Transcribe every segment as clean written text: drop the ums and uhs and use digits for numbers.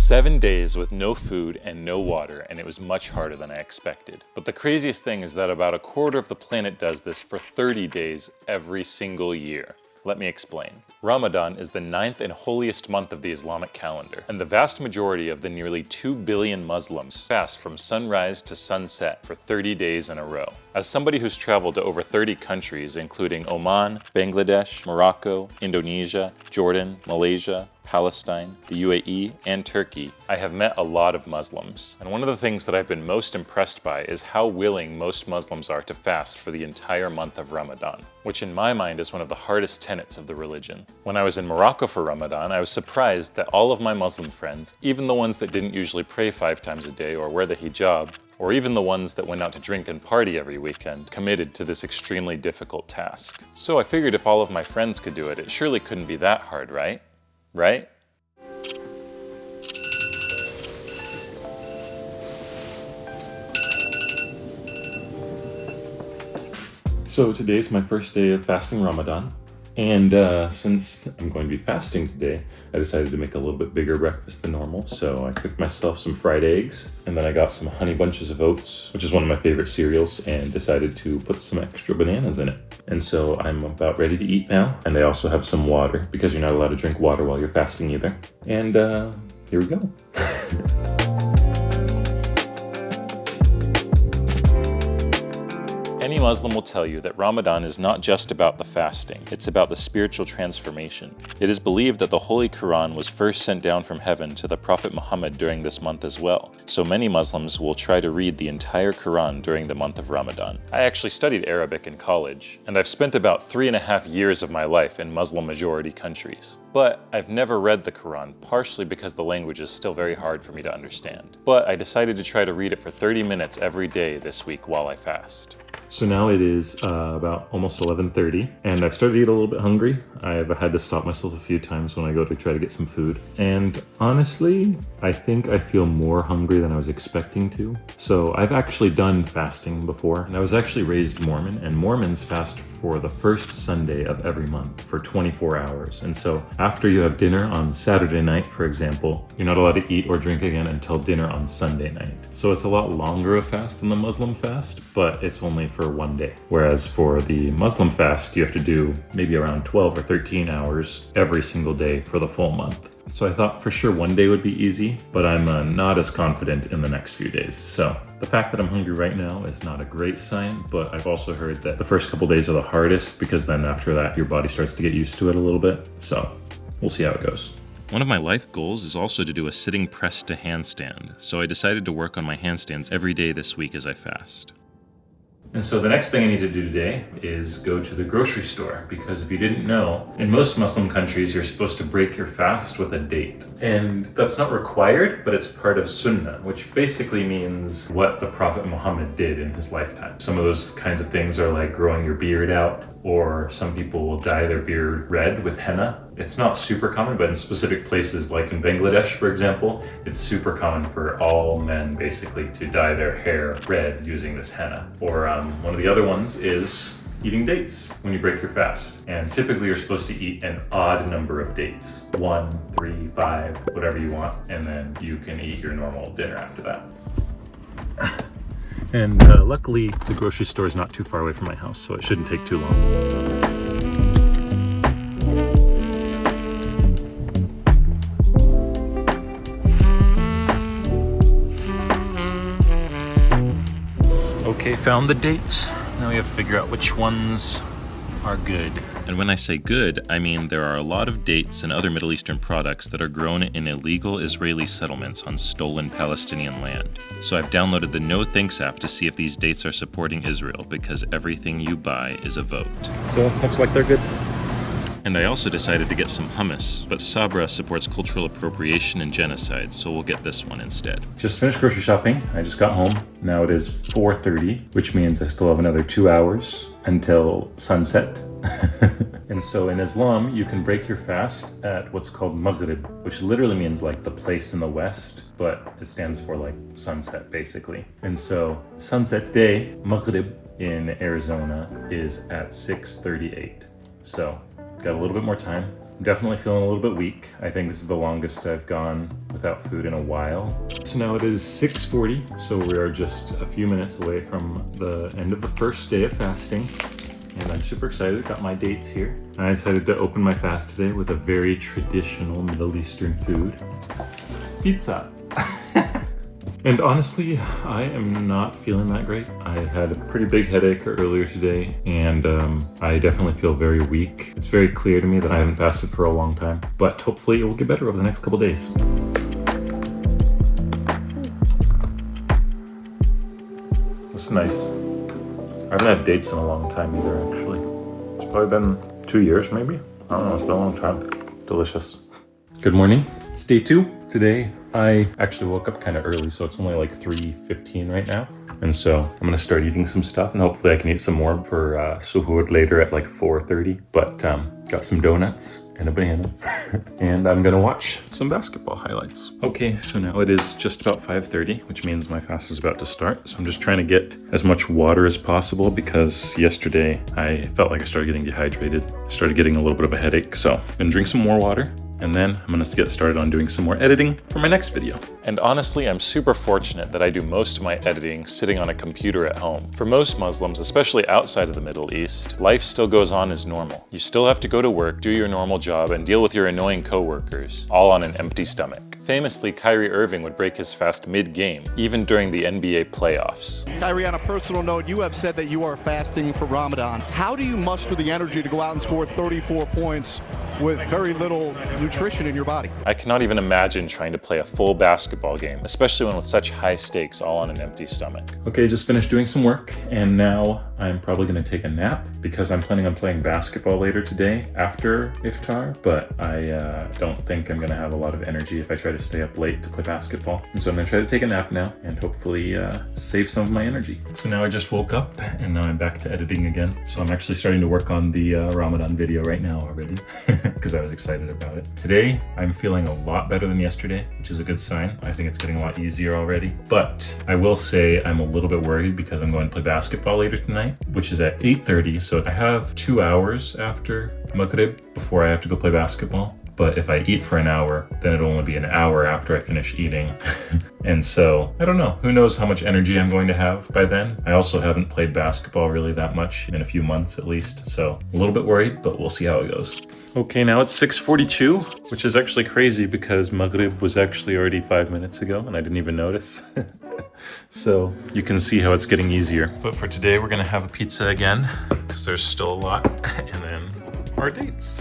7 days with no food and no water, and it was much harder than I expected. But the craziest thing is that about a quarter of the planet does this for 30 days every single year. Let me explain. Ramadan is the 9th and holiest month of the Islamic calendar, and the vast majority of the nearly 2 billion Muslims fast from sunrise to sunset for 30 days in a row. As somebody who's traveled to over 30 countries, including Oman, Bangladesh, Morocco, Indonesia, Jordan, Malaysia, Palestine, the UAE, and Turkey, I have met a lot of Muslims. And one of the things that I've been most impressed by is how willing most Muslims are to fast for the entire month of Ramadan, which in my mind is one of the hardest tenets of the religion. When I was in Morocco for Ramadan, I was surprised that all of my Muslim friends, even the ones that didn't usually pray 5 times a day or wear the hijab, or even the ones that went out to drink and party every weekend, committed to this extremely difficult task. So I figured if all of my friends could do it, it surely couldn't be that hard, right? Right? So today's my first day of fasting Ramadan, and since I'm going to be fasting today, I decided to make a little bit bigger breakfast than normal. So I cooked myself some fried eggs, and then I got some honey bunches of oats, which is one of my favorite cereals, and decided to put some extra bananas in it. And so I'm about ready to eat now, and I also have some water, because you're not allowed to drink water while you're fasting either. And here we go. Any Muslim will tell you that Ramadan is not just about the fasting, it's about the spiritual transformation. It is believed that the Holy Quran was first sent down from heaven to the Prophet Muhammad during this month as well, so many Muslims will try to read the entire Quran during the month of Ramadan. I actually studied Arabic in college, and I've spent about 3.5 years of my life in Muslim-majority countries. But I've never read the Quran, partially because the language is still very hard for me to understand. But I decided to try to read it for 30 minutes every day this week while I fast. So now it is about almost 11:30, and I've started to get a little bit hungry. I've had to stop myself a few times when I go to try to get some food. And honestly, I think I feel more hungry than I was expecting to. So I've actually done fasting before, and I was actually raised Mormon, and Mormons fast for the first Sunday of every month for 24 hours. And so after you have dinner on Saturday night, for example, you're not allowed to eat or drink again until dinner on Sunday night. So it's a lot longer a fast than the Muslim fast, but it's only for one day. Whereas for the Muslim fast, you have to do maybe around 12 or 13 hours every single day for the full month. So I thought for sure one day would be easy, but I'm not as confident in the next few days. So the fact that I'm hungry right now is not a great sign, but I've also heard that the first couple days are the hardest, because then after that your body starts to get used to it a little bit. So we'll see how it goes. One of my life goals is also to do a sitting press to handstand, so I decided to work on my handstands every day this week as I fast. And so the next thing I need to do today is go to the grocery store, because if you didn't know, in most Muslim countries, you're supposed to break your fast with a date. And that's not required, but it's part of Sunnah, which basically means what the Prophet Muhammad did in his lifetime. Some of those kinds of things are like growing your beard out, or some people will dye their beard red with henna. It's not super common, but in specific places like in Bangladesh, for example, it's super common for all men basically to dye their hair red using this henna. Or one of the other ones is eating dates when you break your fast. And typically you're supposed to eat an odd number of dates. 1, 3, 5, whatever you want, and then you can eat your normal dinner after that. And luckily, the grocery store is not too far away from my house, so it shouldn't take too long. Okay, found the dates. Now we have to figure out which ones are good. And when I say good, I mean there are a lot of dates and other Middle Eastern products that are grown in illegal Israeli settlements on stolen Palestinian land. So I've downloaded the No Thanks app to see if these dates are supporting Israel, because everything you buy is a vote. So looks like they're good. And I also decided to get some hummus, but Sabra supports cultural appropriation and genocide, so we'll get this one instead. Just finished grocery shopping. I just got home. Now it is 4:30, which means I still have another 2 hours until sunset. And so in Islam, you can break your fast at what's called Maghrib, which literally means like the place in the west, but it stands for like sunset basically. And so sunset day, Maghrib in Arizona, is at 6:38. So got a little bit more time. I'm definitely feeling a little bit weak. I think this is the longest I've gone without food in a while. So now it is 6:40, so we are just a few minutes away from the end of the first day of fasting. And I'm super excited, got my dates here. And I decided to open my fast today with a very traditional Middle Eastern food, pizza. And honestly, I am not feeling that great. I had a pretty big headache earlier today, and I definitely feel very weak. It's very clear to me that I haven't fasted for a long time, but hopefully it will get better over the next couple days. This is nice. I haven't had dates in a long time either, actually. It's probably been 2 years, maybe? I don't know, it's been a long time. Delicious. Good morning. It's day 2. Today, I actually woke up kind of early, so it's only like 3:15 right now. And so I'm gonna start eating some stuff, and hopefully I can eat some more for Suhur later at like 4:30. But got some donuts and a banana, and I'm gonna watch some basketball highlights. Okay, so now it is just about 5:30, which means my fast is about to start. So I'm just trying to get as much water as possible because yesterday I felt like I started getting dehydrated. I started getting a little bit of a headache, so I'm gonna drink some more water. And then I'm gonna get started on doing some more editing for my next video. And honestly, I'm super fortunate that I do most of my editing sitting on a computer at home. For most Muslims, especially outside of the Middle East, life still goes on as normal. You still have to go to work, do your normal job, and deal with your annoying coworkers, all on an empty stomach. Famously, Kyrie Irving would break his fast mid-game, even during the NBA playoffs. Kyrie, on a personal note, you have said that you are fasting for Ramadan. How do you muster the energy to go out and score 34 points with very little nutrition in your body? I cannot even imagine trying to play a full basketball game, especially one with such high stakes all on an empty stomach. Okay, just finished doing some work, and now I'm probably gonna take a nap because I'm planning on playing basketball later today after Iftar, but I don't think I'm gonna have a lot of energy if I try to stay up late to play basketball. And so I'm gonna try to take a nap now and hopefully save some of my energy. So now I just woke up and now I'm back to editing again. So I'm actually starting to work on the Ramadan video right now already. Because I was excited about it. Today, I'm feeling a lot better than yesterday, which is a good sign. I think it's getting a lot easier already. But I will say I'm a little bit worried because I'm going to play basketball later tonight, which is at 8:30. So I have 2 hours after Maghrib before I have to go play basketball. But if I eat for an hour, then it'll only be an hour after I finish eating. And so, I don't know. Who knows how much energy I'm going to have by then. I also haven't played basketball really that much in a few months at least. So, a little bit worried, but we'll see how it goes. Okay, now it's 6:42, which is actually crazy because Maghrib was actually already 5 minutes ago and I didn't even notice. So you can see how it's getting easier. But for today, we're gonna have a pizza again because there's still a lot, and then our dates.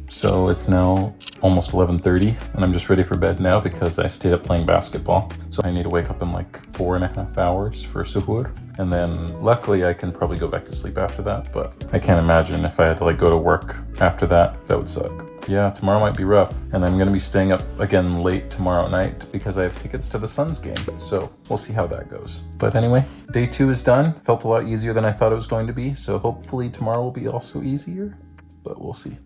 So it's now almost 11:30 and I'm just ready for bed now because I stayed up playing basketball. So I need to wake up in like 4.5 hours for Suhur. And then luckily I can probably go back to sleep after that, but I can't imagine if I had to like go to work after that, that would suck. Yeah, tomorrow might be rough. And I'm gonna be staying up again late tomorrow night because I have tickets to the Suns game. So we'll see how that goes. But anyway, day 2 is done. Felt a lot easier than I thought it was going to be. So hopefully tomorrow will be also easier, but we'll see.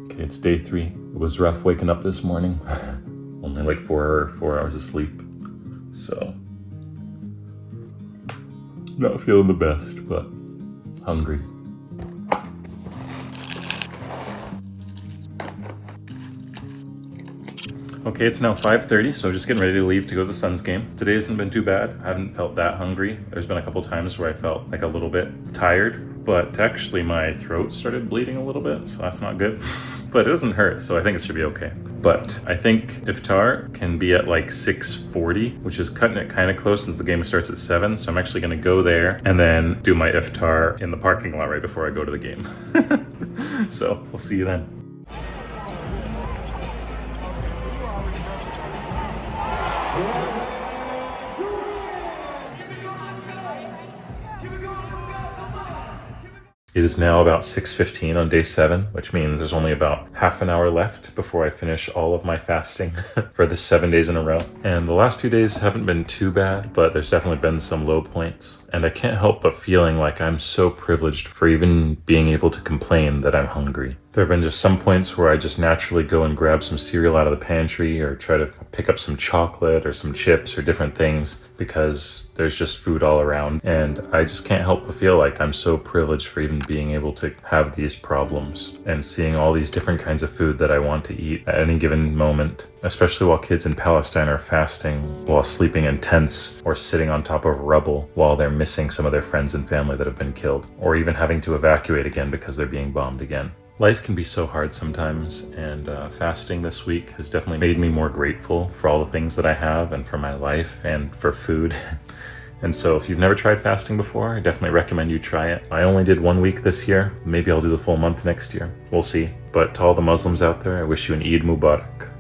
Okay, it's day 3. It was rough waking up this morning. Only like 4 hours of sleep. So, not feeling the best, but hungry. Okay, it's now 5:30, so just getting ready to leave to go to the Suns game. Today hasn't been too bad. I haven't felt that hungry. There's been a couple times where I felt like a little bit tired, but actually my throat started bleeding a little bit, so that's not good. But it doesn't hurt, so I think it should be okay. But I think Iftar can be at like 6:40, which is cutting it kind of close since the game starts at 7. So I'm actually gonna go there and then do my Iftar in the parking lot right before I go to the game. So we'll see you then. It is now about 6:15 on day 7, which means there's only about half an hour left before I finish all of my fasting for the 7 days in a row. And the last few days haven't been too bad, but there's definitely been some low points. And I can't help but feeling like I'm so privileged for even being able to complain that I'm hungry. There have been just some points where I just naturally go and grab some cereal out of the pantry or try to pick up some chocolate or some chips or different things because there's just food all around. And I just can't help but feel like I'm so privileged for even being able to have these problems and seeing all these different kinds of food that I want to eat at any given moment, especially while kids in Palestine are fasting while sleeping in tents or sitting on top of rubble while they're missing some of their friends and family that have been killed, or even having to evacuate again because they're being bombed again. Life can be so hard sometimes, and fasting this week has definitely made me more grateful for all the things that I have and for my life and for food. And so if you've never tried fasting before, I definitely recommend you try it. I only did 1 week this year. Maybe I'll do the full month next year. We'll see. But to all the Muslims out there, I wish you an Eid Mubarak.